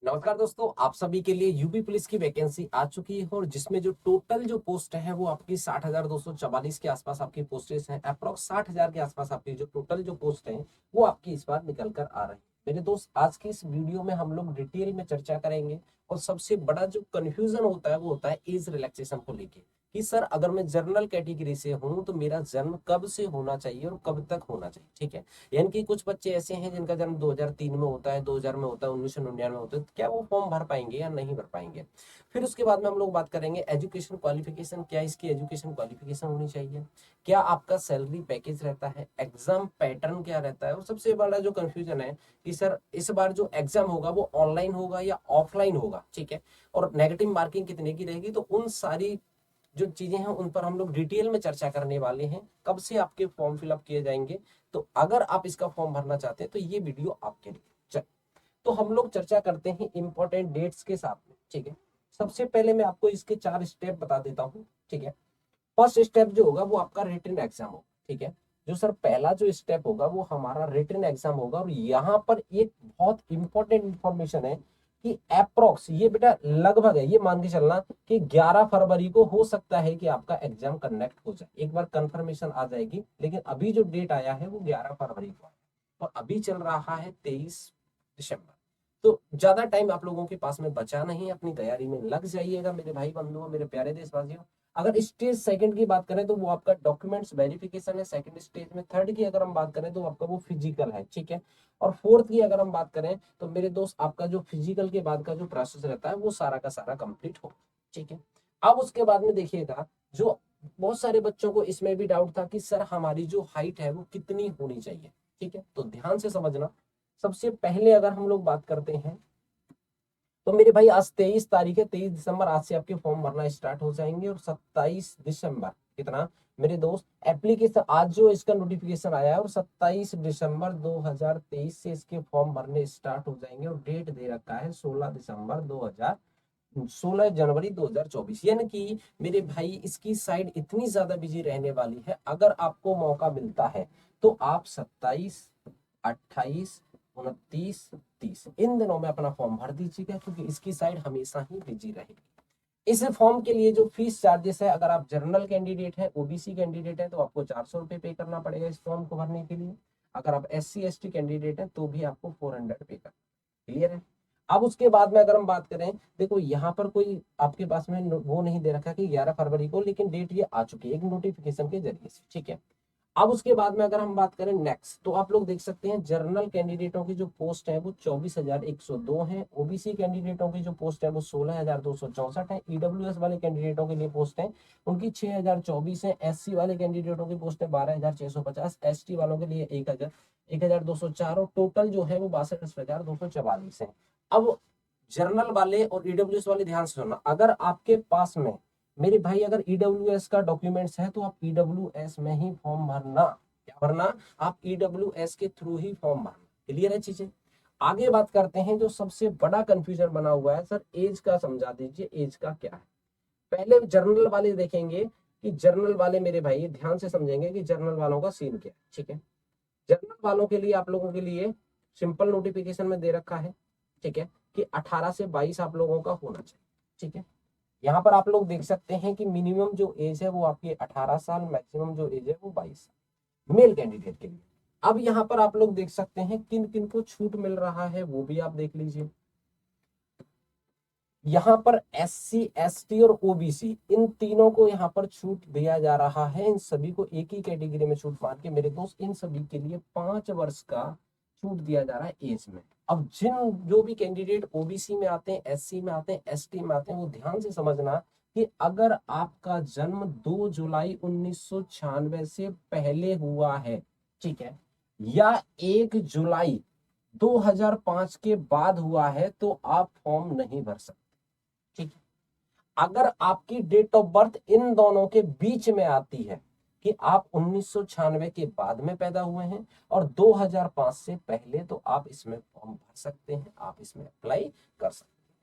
नमस्कार दोस्तों, आप सभी के लिए यूपी पुलिस की वैकेंसी आ चुकी है और जिसमें जो टोटल जो पोस्ट है वो आपकी 60,244 के आसपास आपकी पोस्टेस हैं। अप्रॉक्स 60,000 के आसपास आपकी जो टोटल जो पोस्ट हैं वो आपकी इस बार निकल कर आ रही है। मेरे दोस्त, आज की इस वीडियो में हम लोग डिटेल में चर्चा करेंगे और सबसे बड़ा जो कंफ्यूजन होता है वो होता है एज रिलैक्सेशन को लेके कि सर अगर मैं जनरल कैटेगरी से हूं तो मेरा जन्म कब से होना चाहिए और कब तक होना चाहिए। ठीक है, यानी कि कुछ बच्चे ऐसे हैं जिनका जन्म 2003 में होता है, 2000 में होता है, 1999 में होता है, तो क्या वो फॉर्म भर पाएंगे या नहीं भर पाएंगे। फिर उसके बाद में हम लोग बात करेंगे एजुकेशन क्वालिफिकेशन, क्या इसकी एजुकेशन क्वालिफिकेशन होनी चाहिए, क्या आपका सैलरी पैकेज रहता है, एग्जाम पैटर्न क्या रहता है, और सबसे बड़ा जो कंफ्यूजन है कि सर इस बार जो एग्जाम होगा वो ऑनलाइन होगा या ऑफलाइन होगा। ठीक है, और नेगेटिव मार्किंग कितने की रहेगी, तो उन सारी जो चीजें हैं उन पर हम लोग डिटेल में चर्चा करने वाले हैं। कब से आपके फॉर्म फिलअप किए जाएंगे, तो अगर आप इसका फॉर्म भरना चाहते हैं तो ये वीडियो आपके लिए। चल, तो हम लोग चर्चा करते हैं इंपॉर्टेंट डेट्स के साथ में। ठीक है, सबसे पहले मैं आपको इसके 4 स्टेप बता देता हूँ। ठीक है, फर्स्ट स्टेप जो होगा वो आपका रिटन एग्जाम होगा। ठीक है, जो सर पहला जो स्टेप होगा वो हमारा रिटन एग्जाम होगा। और यहाँ पर एक बहुत इंपॉर्टेंट इंफॉर्मेशन है कि अप्रोक्स, ये बेटा लगभग है, ये मान के चलना कि 11 फरवरी को हो सकता है कि आपका एग्जाम कंडक्ट हो जाए। एक बार कंफर्मेशन आ जाएगी, लेकिन अभी जो डेट आया है वो 11 फरवरी को है और अभी चल रहा है 23 दिसंबर। तो ज्यादा टाइम आप लोगों के पास में बचा नहीं, अपनी तैयारी में लग जाइएगा मेरे भाई बंधुओं, मेरे प्यारे देशवासियों। अगर स्टेज सेकंड की बात करें तो वो आपका डॉक्यूमेंट्स वेरिफिकेशन है सेकंड स्टेज में। थर्ड की अगर हम बात करें तो आपका वो फिजिकल है। ठीक है, और फोर्थ की अगर हम बात करें तो मेरे दोस्त आपका जो फिजिकल के बाद का जो प्रोसेस रहता है वो सारा का सारा कंप्लीट हो। ठीक है, अब उसके बाद में देखिएगा, जो बहुत सारे बच्चों को इसमें भी डाउट था कि सर हमारी जो हाइट है वो कितनी होनी चाहिए। ठीक है, तो ध्यान से समझना। सबसे पहले अगर हम लोग बात करते हैं तो मेरे भाई आज 23 तारीख है, 23 दिसंबर आज से आपके फॉर्म भरना स्टार्ट हो जाएंगे और 27 दिसंबर कितना मेरे दोस्त एप्लीकेशन, आज जो इसका नोटिफिकेशन आया है, और 27 दिसंबर 2023 से इसके फॉर्म भरने स्टार्ट हो जाएंगे। और डेट दे रखा है 16 जनवरी 2024, यानी कि मेरे भाई इसकी साइड इतनी ज्यादा बिजी रहने वाली है। अगर आपको मौका मिलता है तो आप 27, 28, 29, 30 इन दिनों में अपना फॉर्म भर दीजिएगा, क्योंकि इसकी साइड हमेशा ही बिजी रहेगी। इस फॉर्म के लिए जो फीस चार्जेस है, अगर आप जनरल कैंडिडेट है, ओबीसी कैंडिडेट है, तो आपको 400 रुपये पे करना पड़ेगा इस फॉर्म को भरने के लिए। अगर आप SC ST कैंडिडेट है तो भी आपको 400 पे करना। क्लियर है। अब उसके बाद में अगर हम बात करें, देखो यहाँ पर कोई आपके पास में वो नहीं दे रखा कि 11 फरवरी को, लेकिन डेट ये आ चुकी है एक नोटिफिकेशन के जरिए से। ठीक है, अब उसके बाद में अगर हम बात करें नेक्स्ट, तो आप लोग देख सकते हैं जनरल कैंडिडेटों की जो पोस्ट है वो 24,102 है। ओबीसी कैंडिडेटों की जो पोस्ट है वो 16,264 है। ईडब्ल्यूएस वाले कैंडिडेटों के लिए पोस्ट है उनकी 6,024 है। SC वाले कैंडिडेटों की पोस्ट है 12,650। ST वालों के लिए 1,204 और टोटल जो है वो 62,244 है। अब जर्नल वाले और ईडब्ल्यूएस वाले ध्यान से सुनना, अगर आपके पास में मेरे भाई अगर ईडब्ल्यूएस का डॉक्यूमेंट्स है तो आप ईडब्ल्यूएस में ही फॉर्म भरना। क्या भरना? आप ईडब्ल्यूएस के थ्रू ही फॉर्म भरना। क्लियर है चीजें। आगे बात करते हैं, जो सबसे बड़ा कंफ्यूजन बना हुआ है, सर एज का समझा दीजिए, एज का क्या है। पहले जर्नल वाले देखेंगे कि जर्नल वाले मेरे भाई ध्यान से समझेंगे कि जर्नल वालों का सीन क्या है। ठीक है, जर्नल वालों के लिए आप लोगों के लिए सिंपल नोटिफिकेशन में दे रखा है। ठीक है, कि 18 से 22 आप लोगों का होना चाहिए। ठीक है, यहाँ पर आप लोग देख सकते हैं कि मिनिमम जो एज है वो आपकी 18 साल, मैक्सिमम जो एज है वो 22 साल मेल कैंडिडेट के लिए। अब यहाँ पर आप लोग देख सकते हैं किन किन को छूट मिल रहा है वो भी आप देख लीजिए। यहाँ पर SC ST और OBC इन तीनों को यहाँ पर छूट दिया जा रहा है। इन सभी को एक ही कैटेगरी में छूट मान के मेरे दोस्त, इन सभी के लिए 5 वर्ष का छूट दिया जा रहा है एज में। अब जिन जो भी कैंडिडेट OBC में आते हैं, SC में आते हैं, ST में आते हैं, वो ध्यान से समझना कि अगर आपका जन्म 2 जुलाई 1996 से पहले हुआ है, ठीक है, या 1 जुलाई 2005 के बाद हुआ है, तो आप फॉर्म नहीं भर सकते। ठीक है, अगर आपकी डेट ऑफ बर्थ इन दोनों के बीच में आती है कि आप 1996 के बाद में पैदा हुए हैं और 2005 से पहले, तो आप इसमें फॉर्म भर सकते हैं, आप इसमें अप्लाई कर सकते हैं।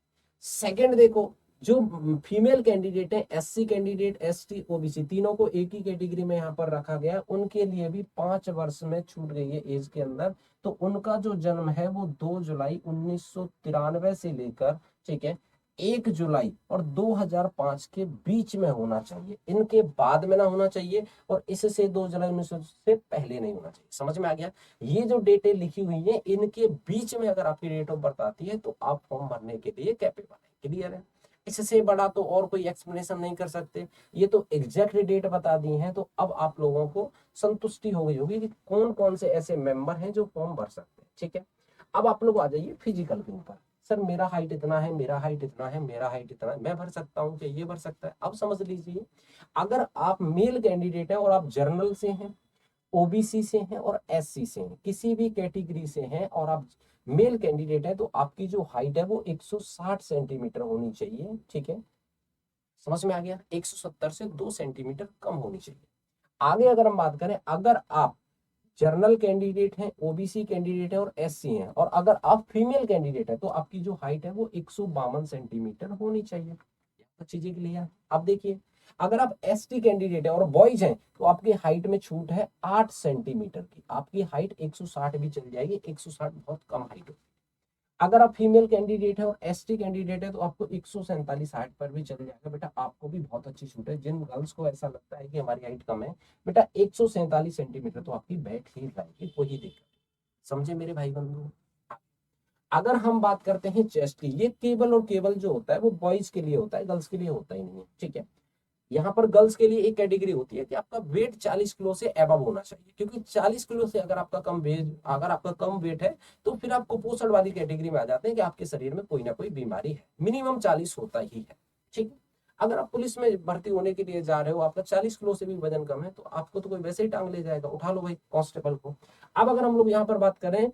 सेकंड देखो, जो फीमेल कैंडिडेट है, SC कैंडिडेट, ST, OBC तीनों को एक ही कैटेगरी में यहाँ पर रखा गया है, उनके लिए भी 5 वर्ष में छूट गई है एज के अंदर। तो उनका जो जन्म है वो 2 जुलाई 1993 से लेकर, ठीक है, 1 जुलाई और 2005 के बीच में होना चाहिए, इनके बाद में ना होना चाहिए, और इससे 2 जुलाई 1900 से पहले नहीं होना चाहिए। समझ में आ गया? ये जो डेटें लिखी हुई है, इनके बीच में अगर आपकी डेट ऑफ बर्थ आती है तो आप फॉर्म भरने के लिए कैपेबल है। क्लियर है? इससे बड़ा तो और कोई एक्सप्लेनेशन नहीं कर सकते। ये तो एग्जैक्ट डेट बता दी है, तो अब आप लोगों को संतुष्टि हो गई होगी कि कौन कौन से ऐसे मेंबर हैं जो फॉर्म भर सकते हैं। ठीक है, अब आप लोग आ जाइए फिजिकल के ऊपर। सर मेरा हाइट इतना है, मेरा हाइट इतना है, मेरा हाइट इतना है, मैं भर सकता हूँ क्या? ये भर सकता है। अब समझ लीजिए, अगर आप मेल कैंडिडेट है और आप जर्नल से हैं, OBC से हैं और SC से हैं, किसी भी कैटेगरी से हैं और आप मेल कैंडिडेट है, तो आपकी जो हाइट है वो 160 सेंटीमीटर होनी चाहिए। ठीक है, समझ में आ गया? 170 से 2 सेंटीमीटर कम होनी चाहिए। आगे अगर हम बात करें, अगर आप जर्नल कैंडिडेट हैं, OBC कैंडिडेट है और SC हैं, और अगर आप फीमेल कैंडिडेट है, तो आपकी जो हाइट है वो 152 सेंटीमीटर होनी चाहिए। तो चीजें क्लियर है? अब देखिए, अगर आप ST कैंडिडेट है और बॉयज हैं, तो आपकी हाइट में छूट है 8 सेंटीमीटर की, आपकी हाइट 160 भी चल जाएगी, 160 बहुत कम हाइट है। अगर आप फीमेल कैंडिडेट है और ST कैंडिडेट है, तो आपको 147 हाइट पर भी चल जाएगा। बेटा आपको भी बहुत अच्छी छूट है। जिन गर्ल्स को ऐसा लगता है कि हमारी हाइट कम है, बेटा 147 सेंटीमीटर तो आपकी बैठ ही जाएगी, कोई दिक्कत नहीं। समझे मेरे भाई बंधु? अगर हम बात करते हैं चेस्ट की, ये केबल और केबल जो होता है वो बॉयज के लिए होता है, गर्ल्स के लिए होता ही नहीं है। ठीक है, यहाँ पर गर्ल्स के लिए एक कैटेगरी होती है कि आपका वेट 40 किलो से एबव होना चाहिए, क्योंकि 40 किलो से अगर आपका कम वेट है, तो फिर आप कुपोषण वाली कैटेगरी में आ जाते हैं कि आपके शरीर में कोई ना कोई बीमारी है। मिनिमम 40 होता ही है। ठीक है, अगर आप पुलिस में भर्ती होने के लिए जा रहे हो, आपका 40 किलो से भी वजन कम है, तो आपको तो कोई वैसे ही टांग ले जाएगा, उठा लो भाई कांस्टेबल को। अब अगर हम लोग यहाँ पर बात करें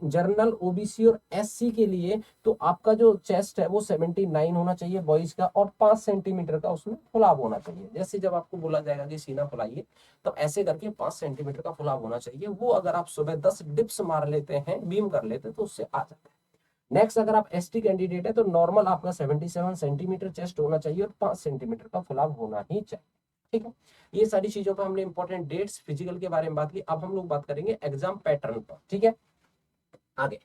जर्नल, OBC और SC के लिए, तो आपका जो चेस्ट है वो 79 होना चाहिए बॉयज का, और 5 सेंटीमीटर का उसमें फुलाव होना चाहिए। जैसे जब आपको बोला जाएगा कि सीना फुलाइए, तो ऐसे करके 5 सेंटीमीटर का फुलाव होना चाहिए। वो अगर आप सुबह 10 डिप्स मार लेते हैं, बीम कर लेते हैं, तो उससे आ जाता है। नेक्स्ट, अगर आप ST कैंडिडेट है, तो नॉर्मल आपका 77 सेंटीमीटर चेस्ट होना चाहिए और 5 सेंटीमीटर का फुलाव होना ही चाहिए। ठीक है, ये सारी चीजों पर हमने इंपॉर्टेंट डेट्स फिजिकल के बारे में बात की। अब हम लोग बात करेंगे एग्जाम पैटर्न पर। ठीक है, आगे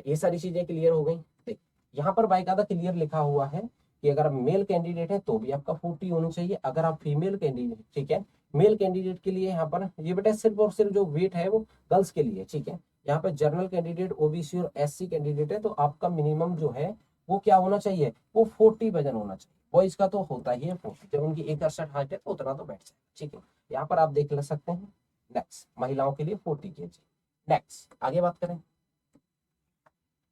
ये सारी चीजें क्लियर हो गई। देख, यहाँ पर बाकायदा क्लियर लिखा हुआ है कि अगर आप मेल कैंडिडेट है तो भी आपका 40 होनी चाहिए। अगर आप फीमेल कैंडिडेट, ठीक है, मेल कैंडिडेट के लिए यहाँ पर ये बेटा सिर्फ और सिर्फ जो वेट है वो गर्ल्स के लिए। ठीक है, यहाँ पर जनरल कैंडिडेट, OBC और SC कैंडिडेट है, तो आपका मिनिमम जो है वो क्या होना चाहिए? वो 40 वजन होना चाहिए। बॉयज का तो होता ही है 40, जब उनकी 168 हाइट है तो उतना तो बैठ जाए। ठीक है, यहाँ पर आप देख सकते हैं। नेक्स्ट, महिलाओं के लिए 40 kg। नेक्स्ट, आगे बात करें।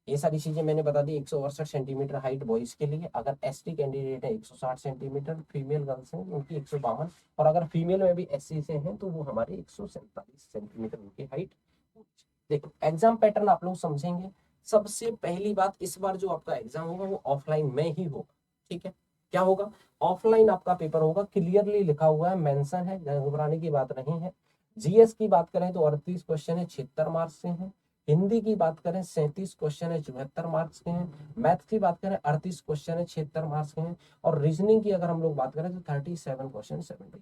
ये सारी चीजें मैंने बता दी। 168 सेंटीमीटर हाइट बॉयज के लिए। अगर ST कैंडिडेट है 160 सेंटीमीटर, फीमेल गर्ल्स हैं उनकी 152, और अगर फीमेल में भी SC से हैं तो वो हमारे 147 सेंटीमीटर उनकी हाइट। देखो, एग्जाम पैटर्न आप लोग समझेंगे। सबसे पहली बात, इस बार जो आपका एग्जाम होगा वो ऑफलाइन में ही होगा। ठीक है, क्या होगा? ऑफलाइन आपका पेपर होगा। क्लियरली लिखा हुआ है, मेंशन है, घबराने की बात नहीं है। GS की बात करें तो 38 क्वेश्चन है, 76 मार्क्स से हैं। हिंदी की बात करें 37 क्वेश्चन है, 74 मार्क्स के हैं। मैथ की बात करें 38 क्वेश्चन है, 76 मार्क्स के हैं। और रीजनिंग की अगर हम लोग बात करें तो 37 क्वेश्चन, 70।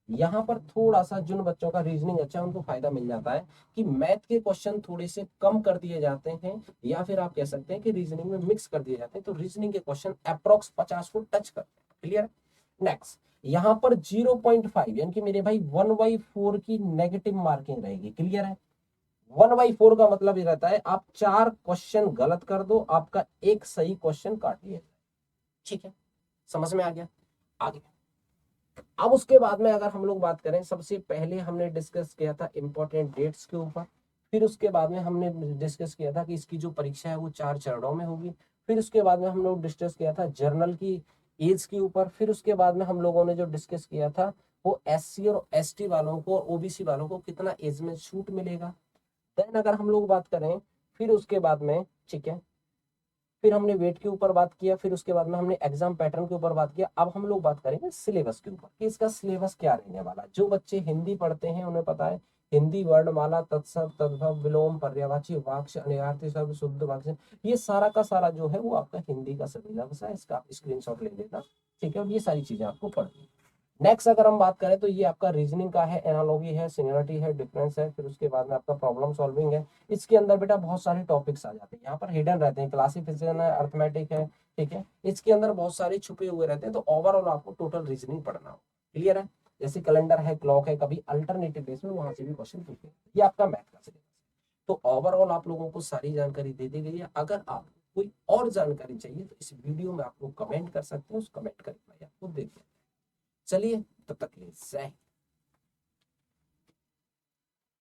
यहाँ पर थोड़ा सा जिन बच्चों का रीजनिंग अच्छा है उनको फायदा मिल जाता है कि मैथ के क्वेश्चन थोड़े से कम कर दिए जाते हैं, या फिर आप कह सकते हैं कि रीजनिंग में मिक्स कर दिए जाते हैं, तो रीजनिंग के क्वेश्चन अप्रोक्स 50 को टच करते हैं। क्लियर? नेक्स्ट, यहाँ पर 0.5 यानी कि मेरे भाई 1/4 की नेगेटिव मार्किंग रहेगी। क्लियर है? 1/4 का मतलब ये रहता है आप 4 क्वेश्चन गलत कर दो, आपका एक सही क्वेश्चन काट लिया। ठीक है, समझ में आ गया? आगे, अब उसके बाद में अगर हम लोग बात करें, सबसे पहले हमने डिस्कस किया था इंपॉर्टेंट डेट्स के ऊपर। फिर उसके बाद में हमने डिस्कस किया था कि इसकी जो परीक्षा है वो 4 चरणों में होगी। फिर उसके बाद में हम लोग डिस्कस किया था जर्नल की एज के ऊपर। फिर उसके बाद में हम लोगों ने जो डिस्कस किया था वो SC और ST वालों को और OBC वालों को कितना एज में छूट मिलेगा। देन अगर हम लोग बात करें, फिर उसके बाद में, ठीक है, फिर हमने वेट के ऊपर बात किया। फिर उसके बाद में हमने एग्जाम पैटर्न के ऊपर बात किया। अब हम लोग बात करेंगे सिलेबस के ऊपर कि इसका सिलेबस क्या रहने वाला है। जो बच्चे हिंदी पढ़ते हैं उन्हें पता है हिंदी वर्णमाला, तत्सम, तद्भव, विलोम, पर्यायवाची, वाक्य, अन्यार्थी शब्द, शुद्ध वाक्य, ये सारा का सारा जो है वो आपका हिंदी का सिलेबस है। इसका आप स्क्रीनशॉट ले लेना, ठीक है। और ये सारी चीजें आपको पढ़नी है। नेक्स्ट अगर हम बात करें तो ये आपका रीजनिंग का है, एनालॉगी है, सिमिलरिटी है, डिफरेंस है, फिर उसके बाद में आपका प्रॉब्लम सॉल्विंग है। इसके अंदर बेटा बहुत सारे टॉपिक्स आ जाते हैं, यहाँ पर हिडन रहते हैं, क्लासिफिकेशन है, अर्थमेटिक है, ठीक है। इसके अंदर बहुत सारे छुपे हुए रहते हैं, तो ओवरऑल आपको टोटल रीजनिंग पढ़ना हो। क्लियर है? जैसे कैलेंडर है, क्लॉक है, कभी अल्टरनेटिव बेस में वहां से भी क्वेश्चन पूछे। ये आपका मैथ का सिलेबस। तो ओवरऑल आप लोगों को सारी जानकारी दे दी गई है। अगर आप कोई और जानकारी चाहिए तो इस वीडियो में आप लोग कमेंट कर सकते हैं, उस कमेंट का रिप्लाई आपको दे दिया। चलिए, तब तक के लिए जय हिंद।